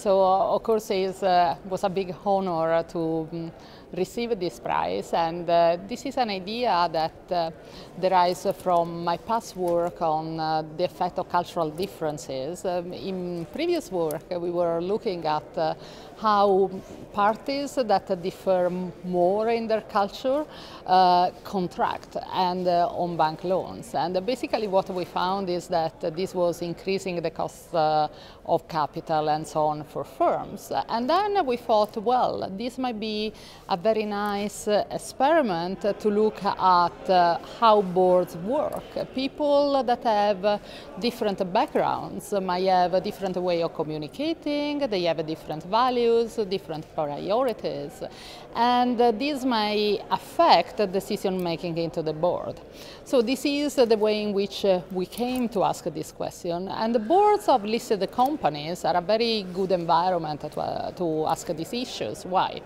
So, of course, it was a big honor to receive this prize, and this is an idea that derives from my past work on the effect of cultural differences. In previous work, we were looking at how parties that differ more in their culture contract and on bank loans. And basically what we found is that this was increasing the cost of capital and so on for firms. And then we thought, well, this might be a very nice experiment to look at how boards work. People that have different backgrounds might have a different way of communicating, they have different values, different priorities, and this may affect decision making into the board. So this is the way in which we came to ask this question, and the boards of listed companies are a very good environment to ask these issues. Why?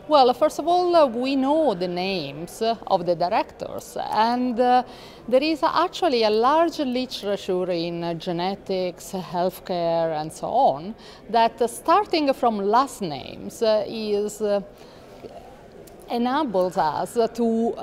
Well, first of all, we know the names of the directors, and there is actually a large literature in genetics, healthcare, and so on, that starting from last names enables us to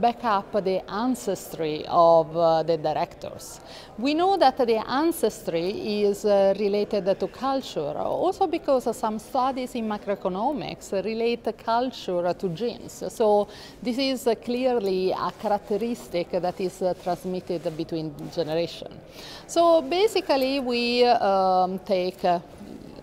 back up the ancestry of the directors. We know that the ancestry is related to culture, also because some studies in macroeconomics relate culture to genes. So this is clearly a characteristic that is transmitted between generations. So basically we take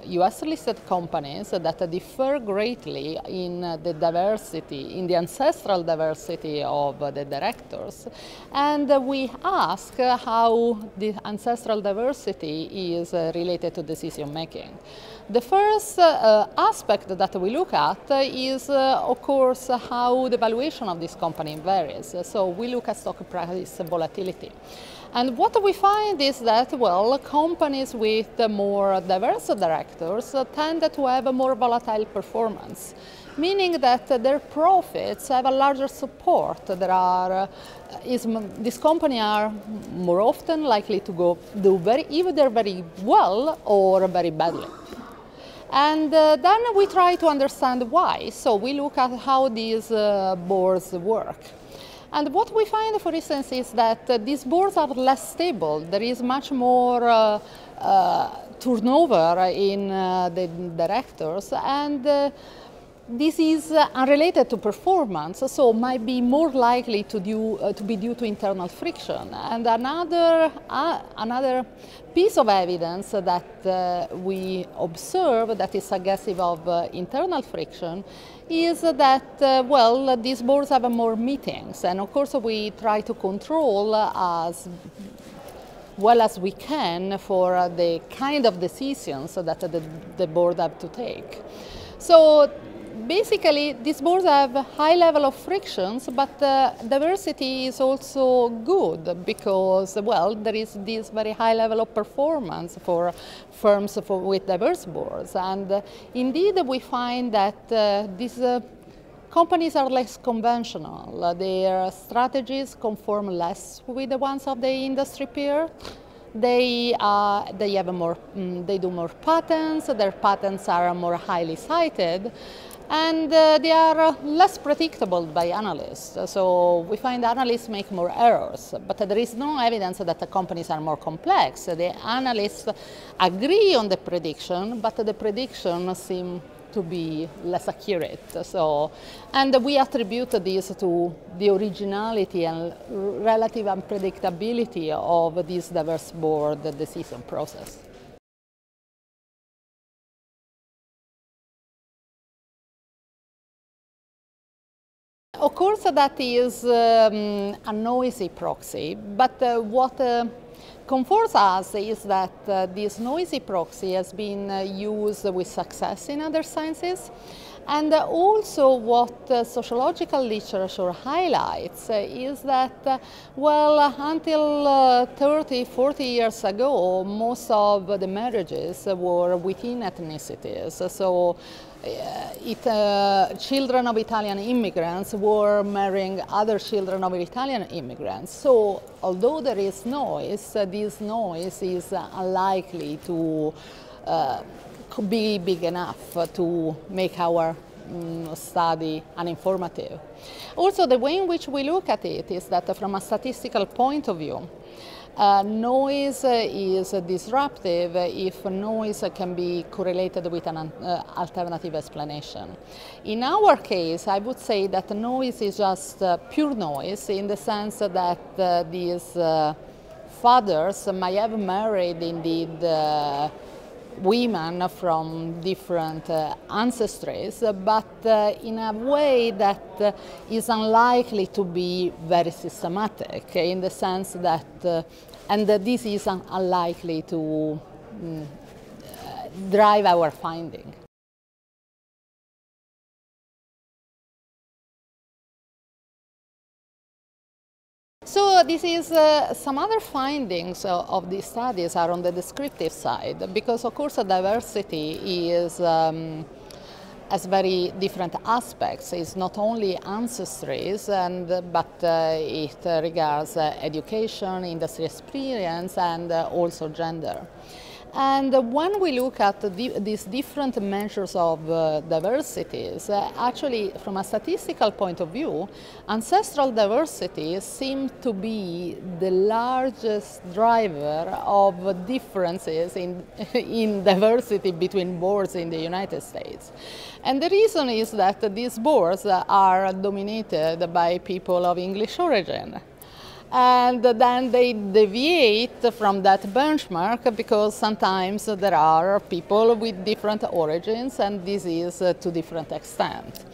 US-listed companies that differ greatly in the diversity, in the ancestral diversity of the directors, and we ask how the ancestral diversity is related to decision making. The first aspect that we look at is, of course, how the valuation of this company varies. So we look at stock price volatility. And what we find is that, well, companies with more diverse directors tend to have a more volatile performance, meaning that their profits have a larger support. These companies are more often likely to do either very well or very badly. And then we try to understand why. So we look at how these boards work. And what we find, for instance, is that these boards are less stable. There is much more turnover in the directors, and this is unrelated to performance, so might be more likely to be due to internal friction. And another piece of evidence that we observe that is suggestive of internal friction is that, well, these boards have more meetings, and of course we try to control as well as we can for the kind of decisions that the board have to take. So basically, these boards have a high level of frictions, but diversity is also good because, well, there is this very high level of performance for firms with diverse boards. And indeed, we find that these companies are less conventional. Their strategies conform less with the ones of the industry peer. They do more patents. Their patents are more highly cited. And they are less predictable by analysts. So we find analysts make more errors, but there is no evidence that the companies are more complex. The analysts agree on the prediction, but the predictions seem to be less accurate. So, and we attribute this to the originality and relative unpredictability of this diverse board decision process. Of course, that is a noisy proxy, but what comforts us is that this noisy proxy has been used with success in other sciences. And also what sociological literature highlights is that, well, until 30, 40 years ago, most of the marriages were within ethnicities. So children of Italian immigrants were marrying other children of Italian immigrants. So although there is noise, this noise is unlikely to could be big enough to make our study uninformative. Also, the way in which we look at it is that from a statistical point of view, noise is disruptive if noise can be correlated with an alternative explanation. In our case, I would say that noise is just pure noise in the sense that these fathers might have married indeed women from different ancestries, but in a way that is unlikely to be very systematic, in the sense that, and this is unlikely to drive our finding. So this is some other findings of these studies are on the descriptive side, because of course diversity is has very different aspects. It's not only ancestries, but it regards education, industry experience, and also gender. And when we look at these different measures of diversities, actually from a statistical point of view, ancestral diversity seems to be the largest driver of differences in diversity between boards in the United States. And the reason is that these boards are dominated by people of English origin. And then they deviate from that benchmark because sometimes there are people with different origins, and this is to different extent.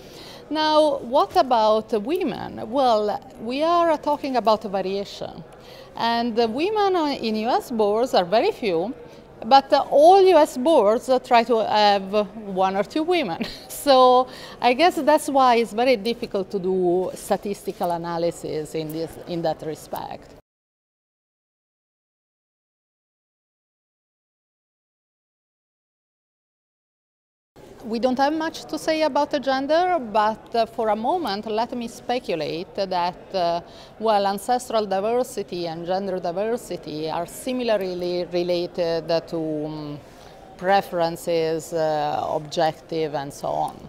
Now, what about women? Well, we are talking about variation. And women in US boards are very few, but all US boards try to have one or two women. So I guess that's why it's very difficult to do statistical analysis in that respect. We don't have much to say about the gender, but for a moment, let me speculate that, well, ancestral diversity and gender diversity are similarly related to preferences, objective, and so on.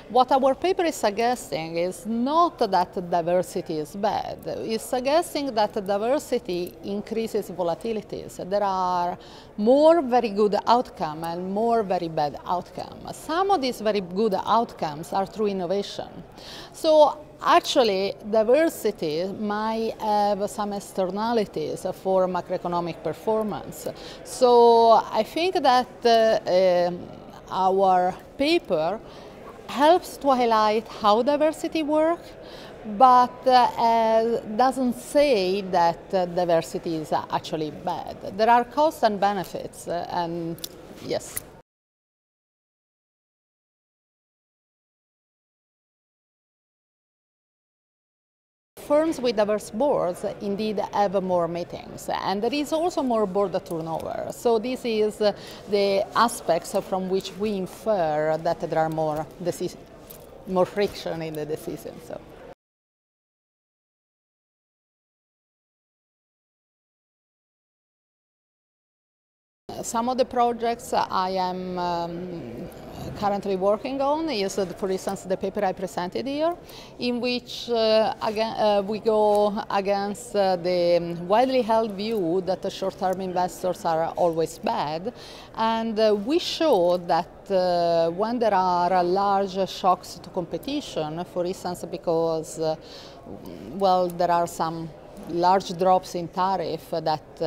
What our paper is suggesting is not that diversity is bad. It's suggesting that diversity increases volatilities. There are more very good outcomes and more very bad outcomes. Some of these very good outcomes are through innovation. So actually, diversity might have some externalities for macroeconomic performance. So I think that our paper helps to highlight how diversity works, but doesn't say that diversity is actually bad. There are costs and benefits, and yes. Firms with diverse boards indeed have more meetings, and there is also more board turnover. So this is the aspects from which we infer that there are more friction in the decision. So. Some of the projects I am currently working on is, for instance, the paper I presented here, in which again, we go against the widely held view that the short-term investors are always bad, and we show that when there are large shocks to competition, for instance, because well, there are some large drops in tariff that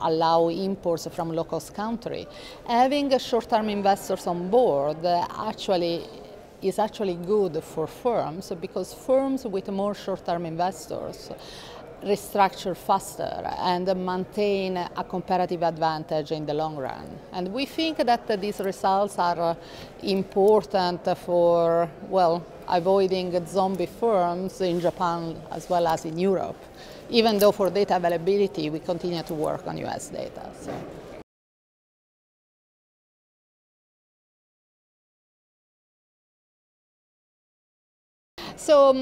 allow imports from low-cost country, having short-term investors on board is actually good for firms, because firms with more short-term investors restructure faster and maintain a comparative advantage in the long run. And we think that these results are important for, well, avoiding zombie firms in Japan as well as in Europe, even though for data availability we continue to work on US data. So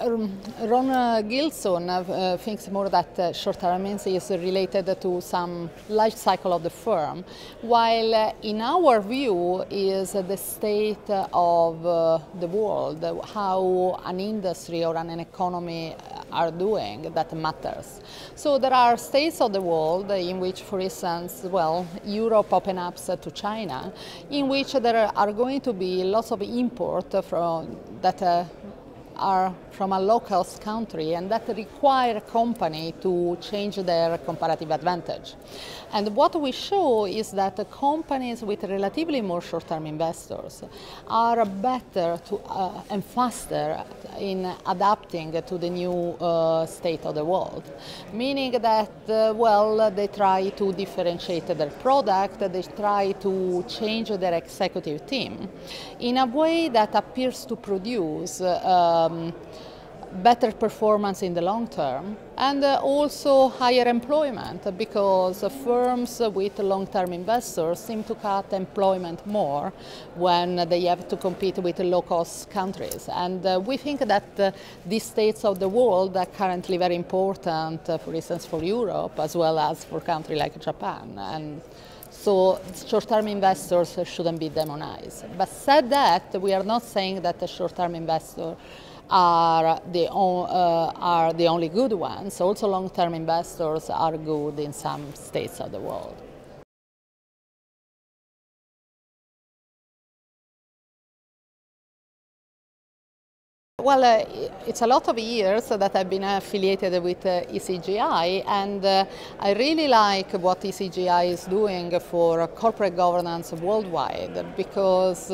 Ron Gilson thinks more that short-termism is related to some life cycle of the firm, while in our view is the state of the world, how an industry or an economy are doing that matters. So there are states of the world in which, for instance, well, Europe opens up to China, in which there are going to be lots of import from that are from a local country and that require a company to change their comparative advantage. And what we show is that the companies with relatively more short-term investors are better and faster in adapting to the new state of the world, meaning that, well, they try to differentiate their product, they try to change their executive team in a way that appears to produce better performance in the long term and also higher employment, because firms with long-term investors seem to cut employment more when they have to compete with low-cost countries. And we think that these states of the world are currently very important, for instance, for Europe as well as for countries like Japan. And so short-term investors shouldn't be demonized. But said that, we are not saying that the short-term investors are the only good ones. Also long-term investors are good in some states of the world. Well, it's a lot of years that I've been affiliated with ECGI, and I really like what ECGI is doing for corporate governance worldwide, because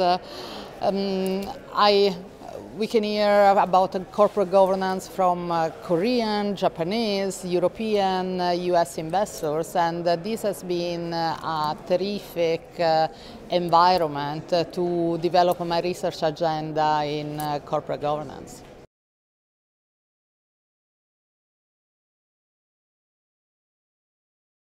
we can hear about corporate governance from Korean, Japanese, European, US investors, and this has been a terrific environment to develop my research agenda in corporate governance.